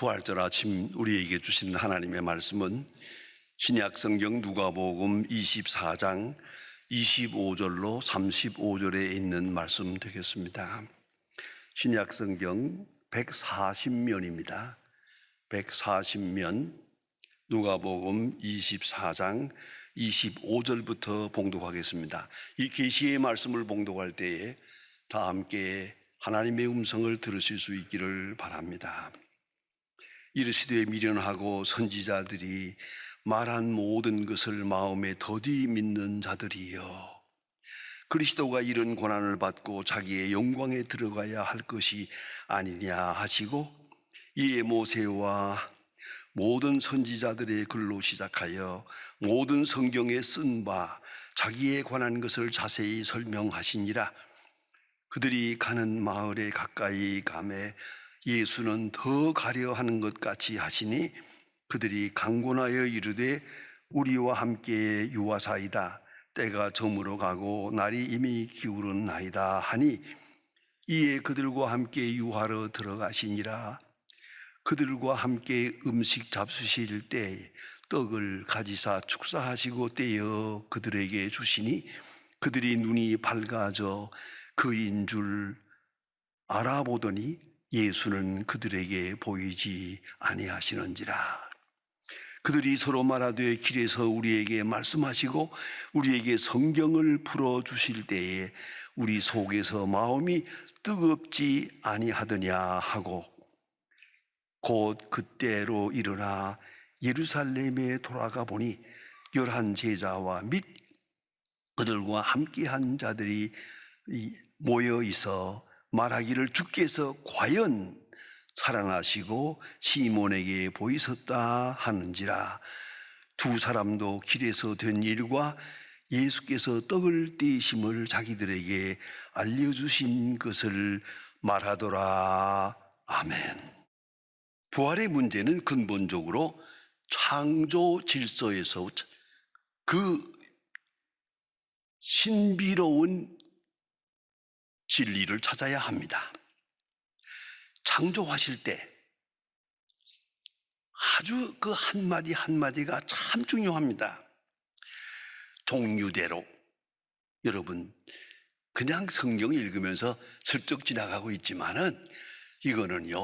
부활절 아침 우리에게 주신 하나님의 말씀은 신약 성경 누가복음 24장 25절로 35절에 있는 말씀 되겠습니다. 신약 성경 140면입니다. 140면 누가복음 24장 25절부터 봉독하겠습니다. 이 계시의 말씀을 봉독할 때에 다 함께 하나님의 음성을 들으실 수 있기를 바랍니다. 이르시되 미련하고 선지자들이 말한 모든 것을 마음에 더디 믿는 자들이여, 그리스도가 이런 고난을 받고 자기의 영광에 들어가야 할 것이 아니냐 하시고, 이에 모세와 모든 선지자들의 글로 시작하여 모든 성경에 쓴 바 자기에 관한 것을 자세히 설명하시니라. 그들이 가는 마을에 가까이 가매 예수는 더 가려 하는 것 같이 하시니, 그들이 강권하여 이르되 우리와 함께 유하사이다. 때가 저물어 가고 날이 이미 기울은 나이다 하니, 이에 그들과 함께 유하러 들어가시니라. 그들과 함께 음식 잡수실 때 떡을 가지사 축사하시고 떼어 그들에게 주시니, 그들이 눈이 밝아져 그인 줄 알아보더니 예수는 그들에게 보이지 아니하시는지라. 그들이 서로 말하되 길에서 우리에게 말씀하시고 우리에게 성경을 풀어주실 때에 우리 속에서 마음이 뜨겁지 아니하더냐 하고, 곧 그때로 일어나 예루살렘에 돌아가 보니 11 제자와 및 그들과 함께한 자들이 모여 있어 말하기를 주께서 과연 살아나시고 시몬에게 보이셨다 하는지라. 두 사람도 길에서 된 일과 예수께서 떡을 떼심을 자기들에게 알려주신 것을 말하더라. 아멘. 부활의 문제는 근본적으로 창조 질서에서 그 신비로운 진리를 찾아야 합니다. 창조하실 때 아주 그 한마디 한마디가 참 중요합니다. 종류대로. 여러분, 그냥 성경 읽으면서 슬쩍 지나가고 있지만은 이거는요,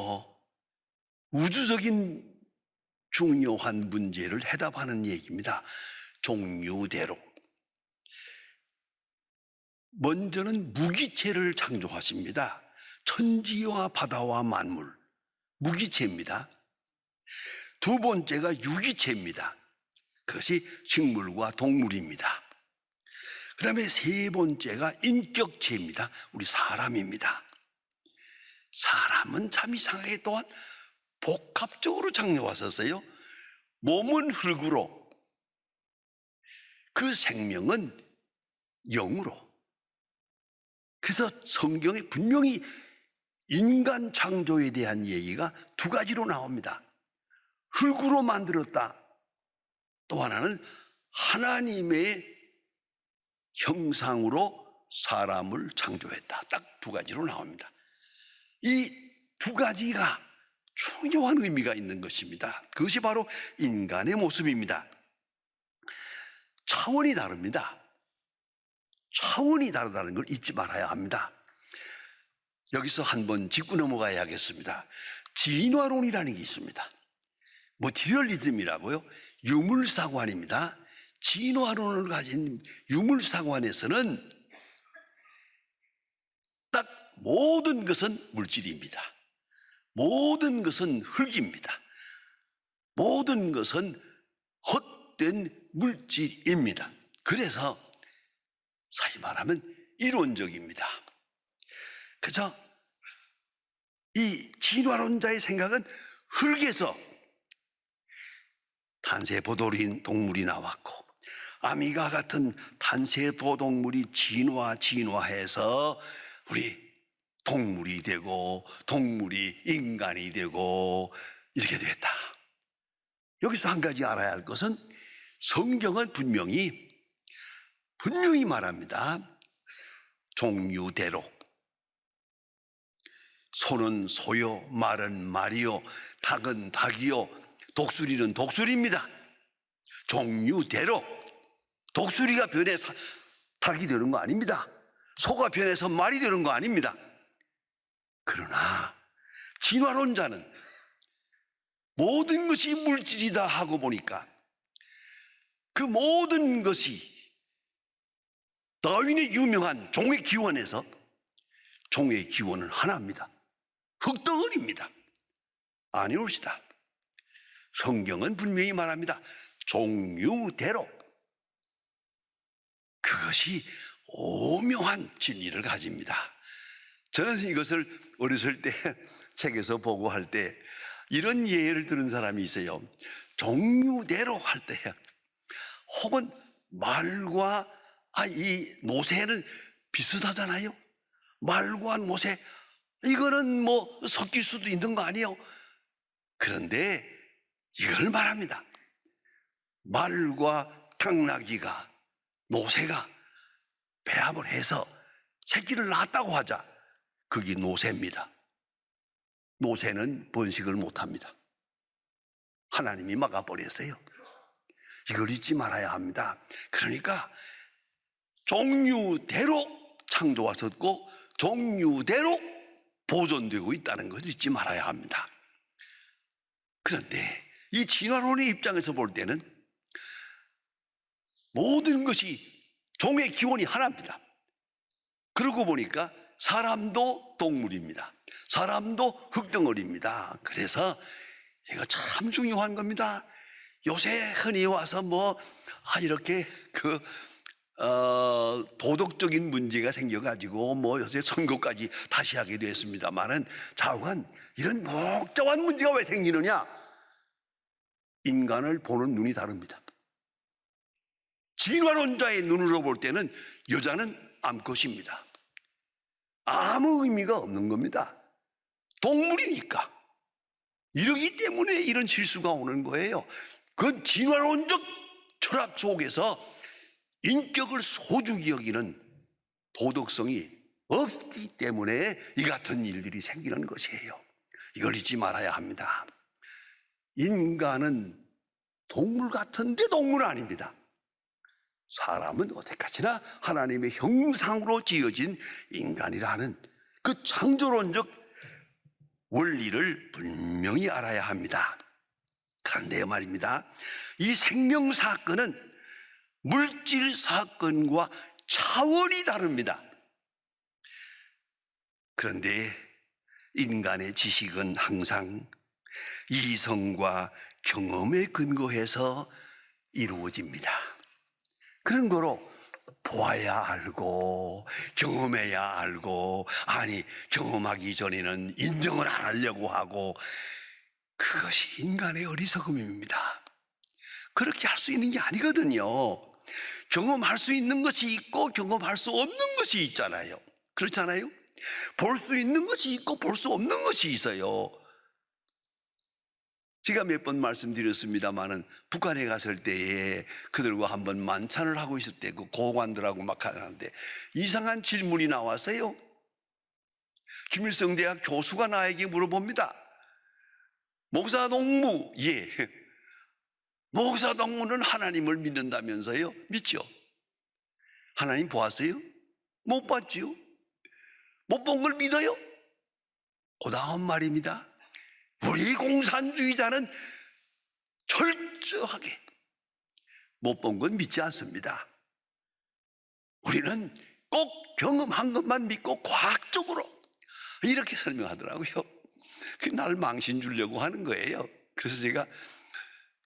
우주적인 중요한 문제를 해답하는 얘기입니다. 종류대로. 먼저는 무기체를 창조하십니다. 천지와 바다와 만물, 무기체입니다. 두 번째가 유기체입니다. 그것이 식물과 동물입니다. 그 다음에 세 번째가 인격체입니다. 우리 사람입니다. 사람은 참 이상하게 또한 복합적으로 창조하셨어요. 몸은 흙으로, 그 생명은 영으로. 그래서 성경에 분명히 인간 창조에 대한 얘기가 두 가지로 나옵니다. 흙으로 만들었다. 또 하나는 하나님의 형상으로 사람을 창조했다. 딱 두 가지로 나옵니다. 이 두 가지가 중요한 의미가 있는 것입니다. 그것이 바로 인간의 모습입니다. 차원이 다릅니다. 차원이 다르다는 걸 잊지 말아야 합니다. 여기서 한번 짚고 넘어가야겠습니다. 진화론이라는 게 있습니다. 머티리얼리즘이라고요. 유물사관입니다. 진화론을 가진 유물사관에서는 딱 모든 것은 물질입니다. 모든 것은 흙입니다. 모든 것은 헛된 물질입니다. 그래서 사실 말하면 이론적입니다. 그래서 이 진화론자의 생각은 흙에서 단세포도린 동물이 나왔고, 아미가 같은 단세포동물이 진화해서 우리 동물이 되고 동물이 인간이 되고 이렇게 됐다. 여기서 한 가지 알아야 할 것은 성경은 분명히 말합니다. 종류대로. 소는 소요, 말은 말이요, 닭은 닭이요, 독수리는 독수리입니다. 종류대로 독수리가 변해서 닭이 되는 거 아닙니다. 소가 변해서 말이 되는 거 아닙니다. 그러나 진화론자는 모든 것이 물질이다 하고 보니까 그 모든 것이 다윈의 유명한 종의 기원에서 종의 기원은 하나입니다. 흙덩어리입니다. 아니올시다. 성경은 분명히 말합니다. 종류대로. 그것이 오묘한 진리를 가집니다. 저는 이것을 어렸을 때 책에서 보고 할 때 이런 예를 들은 사람이 있어요. 종류대로 할 때 혹은 말과 이 노새는 비슷하잖아요. 말과 노새 이거는 뭐 섞일 수도 있는 거 아니에요. 그런데 이걸 말합니다. 말과 당나귀가 노새가 배합을 해서 새끼를 낳았다고 하자. 그게 노새입니다. 노새는 번식을 못합니다. 하나님이 막아버렸어요. 이걸 잊지 말아야 합니다. 그러니까 종류대로 창조하셨고 종류대로 보존되고 있다는 것을 잊지 말아야 합니다. 그런데 이 진화론의 입장에서 볼 때는 모든 것이 종의 기원이 하나입니다. 그러고 보니까 사람도 동물입니다. 사람도 흙덩어리입니다. 그래서 이거 참 중요한 겁니다. 요새 흔히 와서 이렇게 도덕적인 문제가 생겨가지고 요새 선거까지 다시 하게 됐습니다만은 자우간 이런 복잡한 문제가 왜 생기느냐? 인간을 보는 눈이 다릅니다. 진화론자의 눈으로 볼 때는 여자는 암컷입니다. 아무 의미가 없는 겁니다. 동물이니까. 이러기 때문에 이런 실수가 오는 거예요. 그 진화론적 철학 속에서 인격을 소중히 여기는 도덕성이 없기 때문에 이 같은 일들이 생기는 것이에요. 이걸 잊지 말아야 합니다. 인간은 동물 같은데 동물은 아닙니다. 사람은 어디까지나 하나님의 형상으로 지어진 인간이라는 그 창조론적 원리를 분명히 알아야 합니다. 그런데 말입니다. 이 생명사건은 물질사건과 차원이 다릅니다. 그런데 인간의 지식은 항상 이성과 경험에 근거해서 이루어집니다. 그런 거로 보아야 알고 경험해야 알고 경험하기 전에는 인정을 안 하려고 하고 그것이 인간의 어리석음입니다. 그렇게 할 수 있는 게 아니거든요. 경험할 수 있는 것이 있고 경험할 수 없는 것이 있잖아요. 그렇잖아요. 볼 수 있는 것이 있고 볼 수 없는 것이 있어요. 제가 몇 번 말씀드렸습니다마는 북한에 갔을 때에 그들과 한번 만찬을 하고 있을 때 그 고관들하고 막 하는데 이상한 질문이 나왔어요. 김일성 대학 교수가 나에게 물어봅니다. 목사 동무, 예. 목사 동무는 하나님을 믿는다면서요? 믿죠? 하나님 보았어요? 못 봤지요? 못 본 걸 믿어요? 그 다음 말입니다. 우리 공산주의자는 철저하게 못 본 건 믿지 않습니다. 우리는 꼭 경험한 것만 믿고 과학적으로 이렇게 설명하더라고요. 그 날 망신 주려고 하는 거예요. 그래서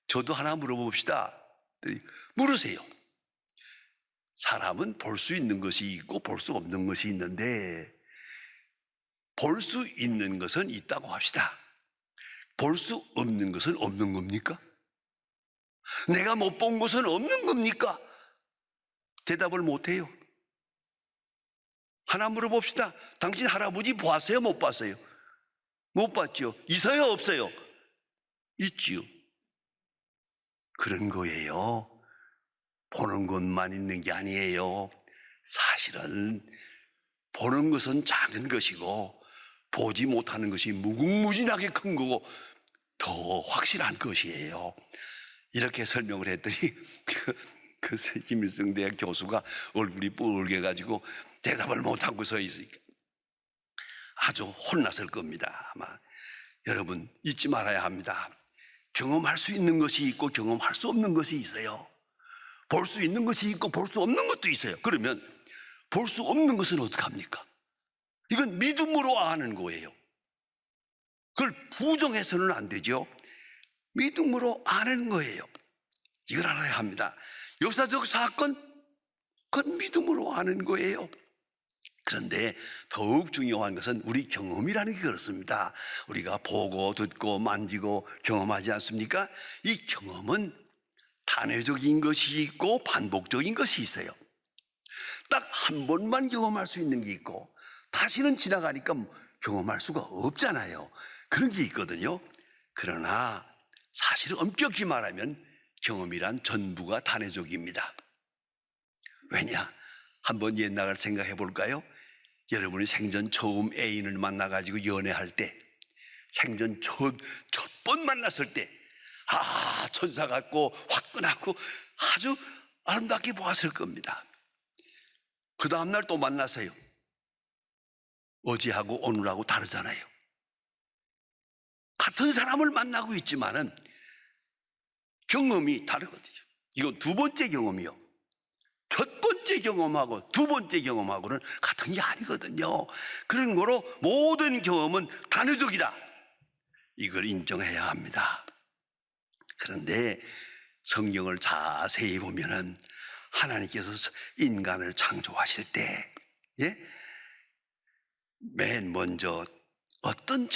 저도 하나 물어봅시다. 물으세요. 사람은 볼 수 있는 것이 있고 볼 수 없는 것이 있는데 볼 수 있는 것은 있다고 합시다. 볼 수 없는 것은 없는 겁니까? 내가 못 본 것은 없는 겁니까? 대답을 못해요. 하나 물어봅시다. 당신 할아버지 보았어요? 못 봤어요? 못 봤죠. 있어요? 없어요? 있지요. 그런 거예요. 보는 것만 있는 게 아니에요. 사실은 보는 것은 작은 것이고 보지 못하는 것이 무궁무진하게 큰 거고 더 확실한 것이에요. 이렇게 설명을 했더니 그 김일성 대학 교수가 얼굴이 뻘게 가지고 대답을 못하고 서 있으니까 아주 혼났을 겁니다. 아마 여러분 잊지 말아야 합니다. 경험할 수 있는 것이 있고 경험할 수 없는 것이 있어요. 볼 수 있는 것이 있고 볼 수 없는 것도 있어요. 그러면 볼 수 없는 것은 어떡합니까? 이건 믿음으로 아는 거예요. 그걸 부정해서는 안 되죠. 믿음으로 아는 거예요. 이걸 알아야 합니다. 역사적 사건, 그건 믿음으로 아는 거예요. 그런데 더욱 중요한 것은 우리 경험이라는 게 그렇습니다. 우리가 보고 듣고 만지고 경험하지 않습니까? 이 경험은 단회적인 것이 있고 반복적인 것이 있어요. 딱 한 번만 경험할 수 있는 게 있고 다시는 지나가니까 경험할 수가 없잖아요. 그런 게 있거든요. 그러나 사실은 엄격히 말하면 경험이란 전부가 단회적입니다. 왜냐? 한번 옛날을 생각해 볼까요? 여러분이 생전 처음 애인을 만나가지고 연애할 때, 생전 첫 번 만났을 때, 천사 같고 화끈하고 아주 아름답게 보았을 겁니다. 그 다음날 또 만나서요. 어제하고 오늘하고 다르잖아요. 같은 사람을 만나고 있지만은 경험이 다르거든요. 이건 두 번째 경험이요. 첫 번째 경험하고 두 번째 경험하고는 같은 게 아니거든요. 그런 거로 모든 경험은 단회적이다. 이걸 인정해야 합니다. 그런데 성경을 자세히 보면은 하나님께서 인간을 창조하실 때, 맨 먼저 어떤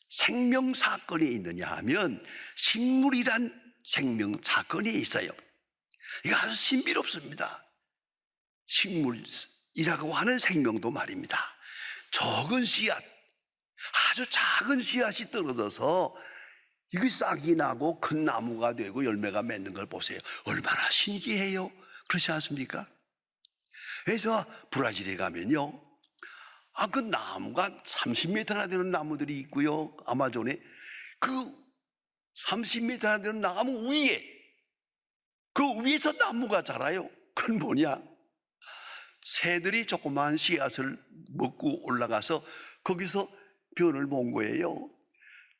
생명 사건이 있느냐 하면 식물이란 생명 사건이 있어요. 이거 아주 신비롭습니다. 식물이라고 하는 생명도 말입니다. 적은 씨앗, 아주 작은 씨앗이 떨어져서 이게 싹이 나고 큰 나무가 되고 열매가 맺는 걸 보세요. 얼마나 신기해요. 그렇지 않습니까? 그래서 브라질에 가면요, 그 나무가 30m나 되는 나무들이 있고요. 아마존에 그 30m나 되는 나무 위에, 그 위에서 나무가 자라요. 그건 뭐냐? 새들이 조그만 씨앗을 먹고 올라가서 거기서 변을 본 거예요.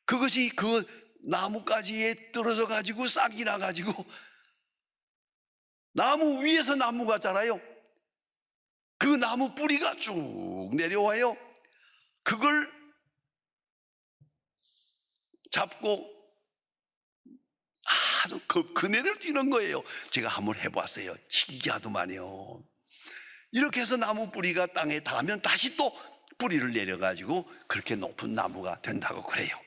그것이 그 나무가지에 떨어져 가지고 싹이 나 가지고 나무 위에서 나무가 자라요. 그 나무 뿌리가 쭉 내려와요. 그걸 잡고 아주 그네를 뛰는 거예요. 제가 한번 해봤어요. 신기하더만요. 이렇게 해서 나무 뿌리가 땅에 닿으면 다시 또 뿌리를 내려가지고 그렇게 높은 나무가 된다고 그래요.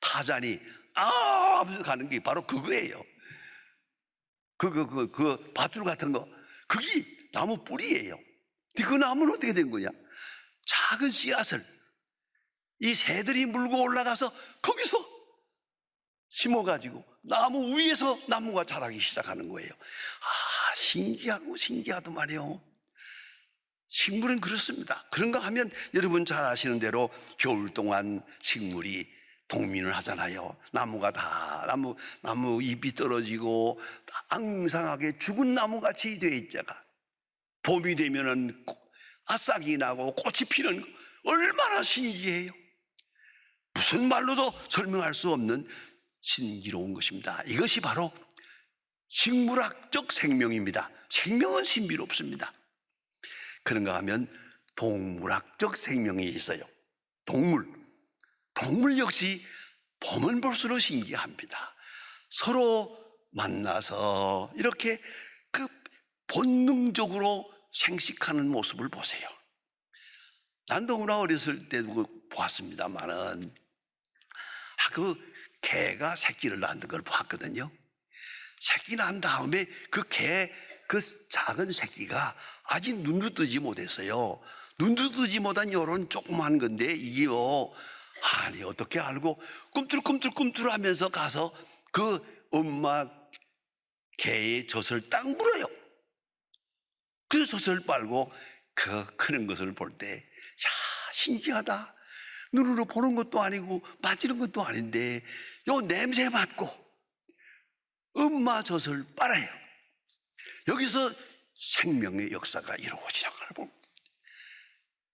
타잔이 하면서 가는 게 바로 그거예요. 그 밧줄 같은 거, 그게 나무 뿌리예요. 그 나무는 어떻게 된 거냐? 작은 씨앗을 이 새들이 물고 올라가서 거기서 심어가지고 나무 위에서 나무가 자라기 시작하는 거예요. 신기하고 신기하더만요. 식물은 그렇습니다. 그런가 하면 여러분 잘 아시는 대로 겨울 동안 식물이冬眠을 하잖아요. 나무가 다 나무 잎이 떨어지고 앙상하게 죽은 나무같이 돼 있잖아. 봄이 되면은 싹이 나고 꽃이 피는, 얼마나 신기해요. 무슨 말로도 설명할 수 없는 신기로운 것입니다. 이것이 바로 식물학적 생명입니다. 생명은 신비롭습니다. 그런가 하면 동물학적 생명이 있어요. 동물 역시 보면 볼수록 신기합니다. 서로 만나서 이렇게 그 본능적으로 생식하는 모습을 보세요. 난 너무나 어렸을 때도 보았습니다만은 그 개가 새끼를 낳는 걸 봤거든요. 새끼 난 다음에 그 작은 새끼가 아직 눈도 뜨지 못했어요. 눈도 뜨지 못한 이런 조그만 건데 이게요, 어떻게 알고 꿈틀꿈틀 하면서 가서 그 엄마 개의 젖을 딱 물어요. 그 젖을 빨고 그 크는 것을 볼 때, 신기하다. 눈으로 보는 것도 아니고 만지는 것도 아닌데 요 냄새 맡고 엄마 젖을 빨아요. 여기서 생명의 역사가 이루어지는 걸 봅니다.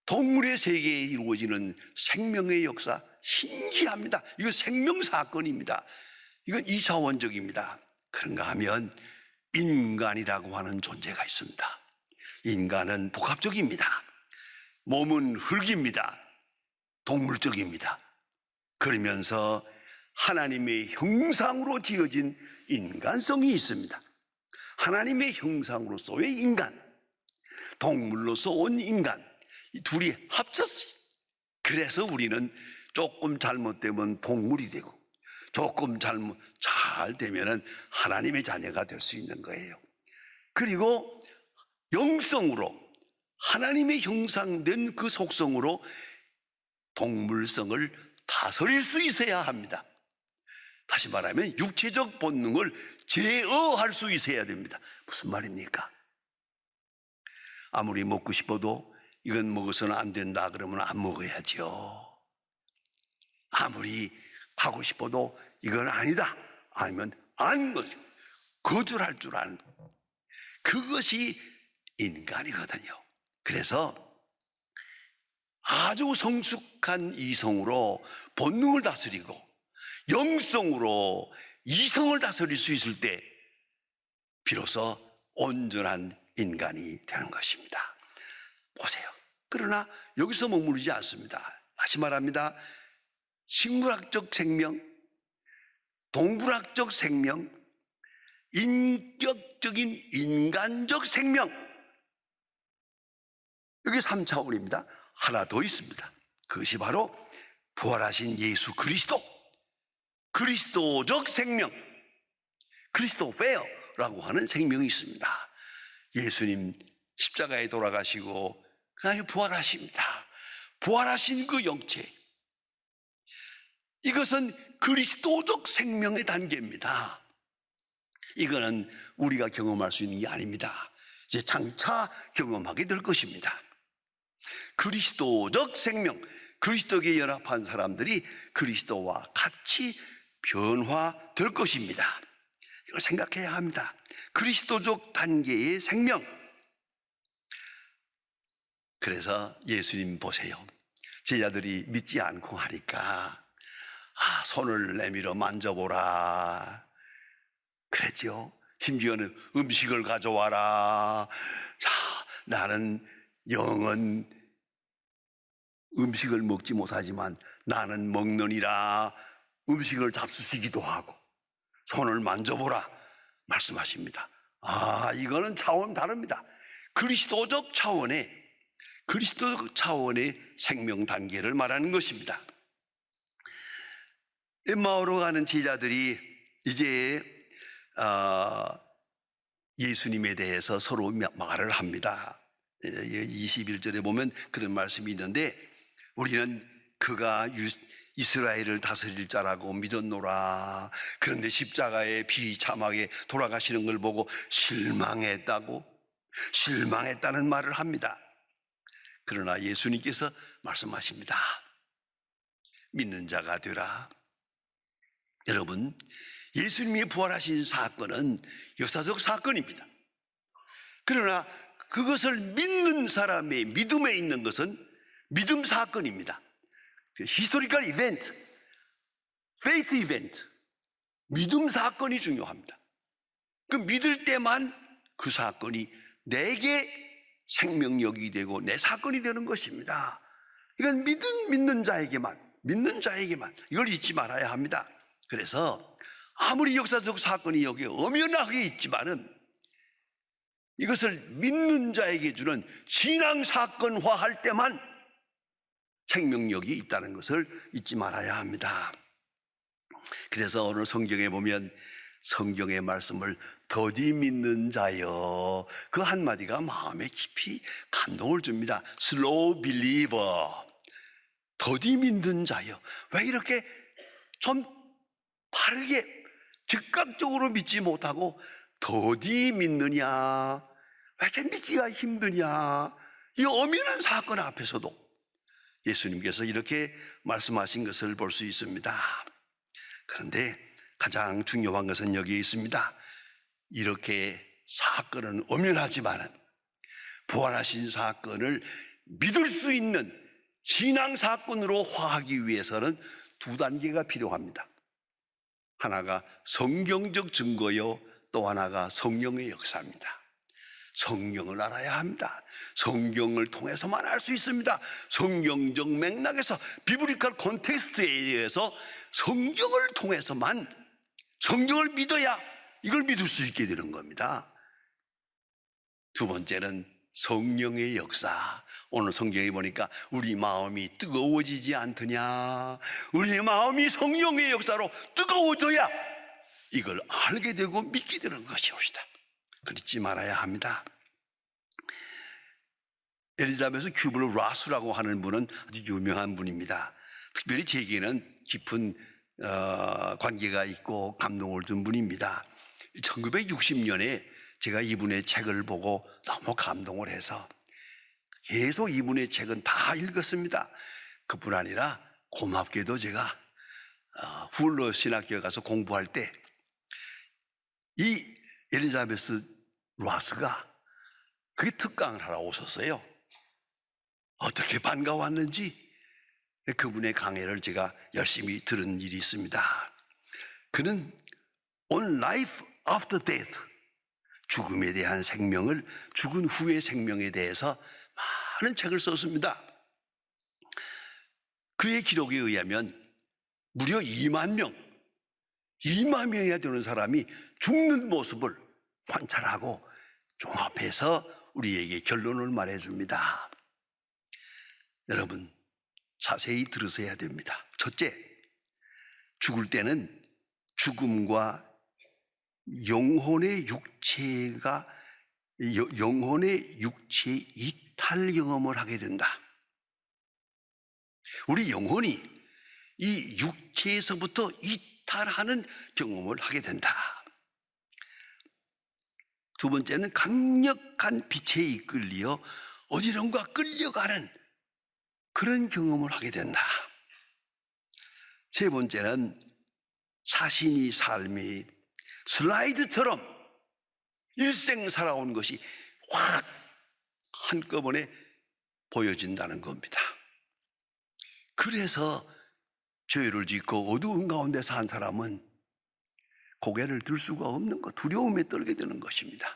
동물의 세계에 이루어지는 생명의 역사 신기합니다. 이거 생명사건입니다. 이건 이차원적입니다. 그런가 하면 인간이라고 하는 존재가 있습니다. 인간은 복합적입니다. 몸은 흙입니다. 동물적입니다. 그러면서 하나님의 형상으로 지어진 인간성이 있습니다. 하나님의 형상으로서의 인간, 동물로서 온 인간, 이 둘이 합쳤어요. 그래서 우리는 조금 잘못되면 동물이 되고 조금 잘 되면 하나님의 자녀가 될 수 있는 거예요. 그리고 영성으로 하나님의 형상된 그 속성으로 동물성을 다스릴 수 있어야 합니다. 다시 말하면 육체적 본능을 제어할 수 있어야 됩니다. 무슨 말입니까? 아무리 먹고 싶어도 이건 먹어서는 안 된다 그러면 안 먹어야죠. 아무리 하고 싶어도 이건 아니다 아니면 안 거죠. 거절할 줄 아는 그것이 인간이거든요. 그래서 아주 성숙한 이성으로 본능을 다스리고 영성으로 이성을 다스릴 수 있을 때 비로소 온전한 인간이 되는 것입니다. 보세요. 그러나 여기서 머무르지 않습니다. 다시 말합니다. 식물학적 생명, 동물학적 생명, 인격적인 인간적 생명, 여기 3차원입니다. 하나 더 있습니다. 그것이 바로 부활하신 예수 그리스도, 그리스도적 생명, 그리스도페어라고 하는 생명이 있습니다. 예수님 십자가에 돌아가시고 그다음에 부활하십니다. 부활하신 그 영체, 이것은 그리스도적 생명의 단계입니다. 이거는 우리가 경험할 수 있는 게 아닙니다. 이제 장차 경험하게 될 것입니다. 그리스도적 생명, 그리스도에 연합한 사람들이 그리스도와 같이 변화될 것입니다. 이걸 생각해야 합니다. 그리스도적 단계의 생명. 그래서 예수님 보세요. 제자들이 믿지 않고 하니까 손을 내밀어 만져보라 그랬죠. 심지어는 음식을 가져와라. 자, 나는 영은 음식을 먹지 못하지만 나는 먹느니라. 음식을 잡수시기도 하고 손을 만져보라 말씀하십니다. 이거는 차원 다릅니다. 그리스도적 차원의 생명 단계를 말하는 것입니다. 엠마오로 가는 제자들이 이제 예수님에 대해서 서로 말을 합니다. 21절에 보면 그런 말씀이 있는데, 우리는 그가 이스라엘을 다스릴 자라고 믿었노라. 그런데 십자가에 비참하게 돌아가시는 걸 보고 실망했다는 말을 합니다. 그러나 예수님께서 말씀하십니다. 믿는 자가 되라. 여러분, 예수님이 부활하신 사건은 역사적 사건입니다. 그러나 그것을 믿는 사람의 믿음에 있는 것은 믿음 사건입니다. 히스토리컬 이벤트, 페이스 이벤트, 믿음 사건이 중요합니다. 그 믿을 때만 그 사건이 내게 생명력이 되고 내 사건이 되는 것입니다. 이건 믿는 자에게만 이걸 잊지 말아야 합니다. 그래서 아무리 역사적 사건이 여기에 엄연하게 있지만은 이것을 믿는 자에게 주는 신앙 사건화할 때만 생명력이 있다는 것을 잊지 말아야 합니다. 그래서 오늘 성경에 보면 성경의 말씀을 더디 믿는 자여, 그 한마디가 마음에 깊이 감동을 줍니다. Slow believer, 더디 믿는 자여. 왜 이렇게 좀 빠르게 즉각적으로 믿지 못하고 더디 믿느냐, 왜 이렇게 믿기가 힘드냐. 이 엄연한 사건 앞에서도 예수님께서 이렇게 말씀하신 것을 볼 수 있습니다. 그런데 가장 중요한 것은 여기에 있습니다. 이렇게 사건은 엄연하지만은 부활하신 사건을 믿을 수 있는 신앙 사건으로 화하기 위해서는 두 단계가 필요합니다. 하나가 성경적 증거요, 또 하나가 성령의 역사입니다. 성경을 알아야 합니다. 성경을 통해서만 알 수 있습니다. 성경적 맥락에서 비브리컬 콘텍스트에 의해서 성경을 통해서만 성경을 믿어야 이걸 믿을 수 있게 되는 겁니다. 두 번째는 성령의 역사. 오늘 성경에 보니까 우리 마음이 뜨거워지지 않더냐, 우리 마음이 성령의 역사로 뜨거워져야 이걸 알게 되고 믿게 되는 것이옵시다. 그렇지 말아야 합니다. 엘리자베스 큐블러 라스라고 하는 분은 아주 유명한 분입니다. 특별히 제게는 깊은 관계가 있고 감동을 준 분입니다. 1960년에 제가 이분의 책을 보고 너무 감동을 해서 계속 이분의 책은 다 읽었습니다. 그뿐 아니라 고맙게도 제가 훌러 신학교에 가서 공부할 때 이 엘리자베스 라스가 그게 특강을 하러 오셨어요. 어떻게 반가웠는지 그분의 강의를 제가 열심히 들은 일이 있습니다. 그는 On Life After Death, 죽음에 대한 생명을, 죽은 후의 생명에 대해서 많은 책을 썼습니다. 그의 기록에 의하면 무려 2만 명이나 되는 사람이 죽는 모습을 관찰하고 종합해서 우리에게 결론을 말해줍니다. 여러분, 자세히 들으셔야 됩니다. 첫째, 죽을 때는 죽음과 영혼의 육체 이탈 경험을 하게 된다. 우리 영혼이 이 육체에서부터 이탈하는 경험을 하게 된다. 두 번째는 강력한 빛에 이끌려 어디론가 끌려가는 그런 경험을 하게 된다. 세 번째는 자신이 삶이 슬라이드처럼 일생 살아온 것이 확 한꺼번에 보여진다는 겁니다. 그래서 죄를 짓고 어두운 가운데 산 사람은 고개를 들 수가 없는 것, 두려움에 떨게 되는 것입니다.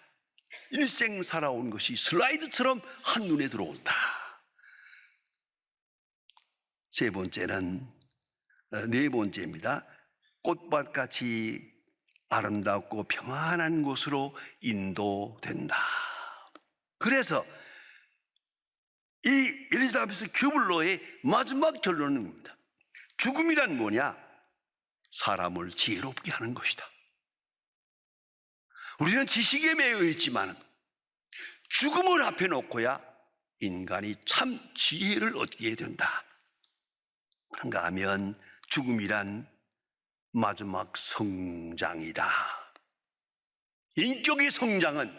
일생 살아온 것이 슬라이드처럼 한눈에 들어온다. 네 번째입니다. 꽃밭같이 아름답고 평안한 곳으로 인도된다. 그래서 이 엘리자베스 큐블러의 마지막 결론은 뭡니다? 죽음이란 뭐냐? 사람을 지혜롭게 하는 것이다. 우리는 지식에 매여 있지만 죽음을 앞에 놓고야 인간이 참 지혜를 얻게 된다. 그런가 하면 죽음이란 마지막 성장이다. 인격의 성장은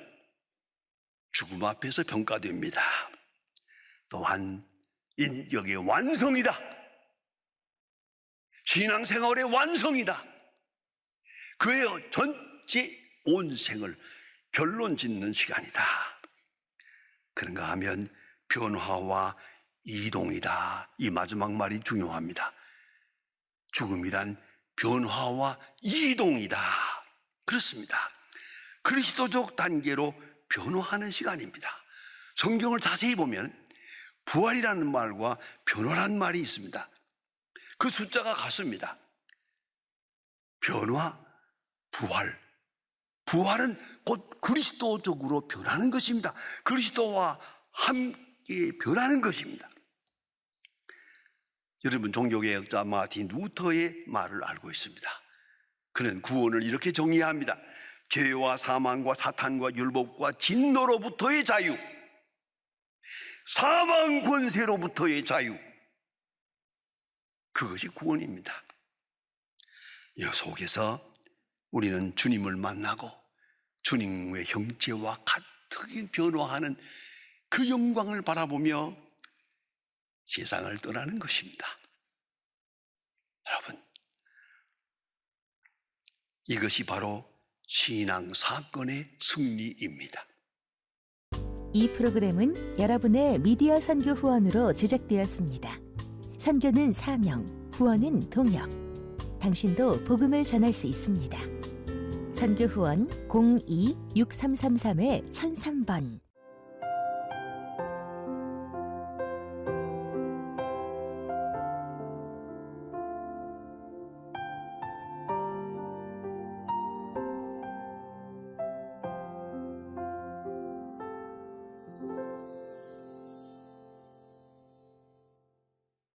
죽음 앞에서 평가됩니다. 또한 인격의 완성이다. 신앙생활의 완성이다. 그의 전체 온 생을 결론 짓는 시간이다. 그런가 하면 변화와 이동이다. 이 마지막 말이 중요합니다. 죽음이란 변화와 이동이다. 그렇습니다. 그리스도적 단계로 변화하는 시간입니다. 성경을 자세히 보면 부활이라는 말과 변화라는 말이 있습니다. 그 숫자가 같습니다. 변화, 부활. 부활은 곧 그리스도적으로 변하는 것입니다. 그리스도와 함께 변하는 것입니다. 여러분, 종교개혁자 마틴 루터의 말을 알고 있습니다. 그는 구원을 이렇게 정의합니다. 죄와 사망과 사탄과 율법과 진노로부터의 자유, 사망 권세로부터의 자유, 그것이 구원입니다. 이 속에서 우리는 주님을 만나고 주님의 형체와 같은 변화하는 그 영광을 바라보며 세상을 떠나는 것입니다. 여러분, 이것이 바로 신앙 사건의 승리입니다. 이 프로그램은 여러분의 미디어 선교 후원으로 제작되었습니다. 선교는 사명, 후원은 동역. 당신도 복음을 전할 수 있습니다. 선교 후원 02-6333-1003번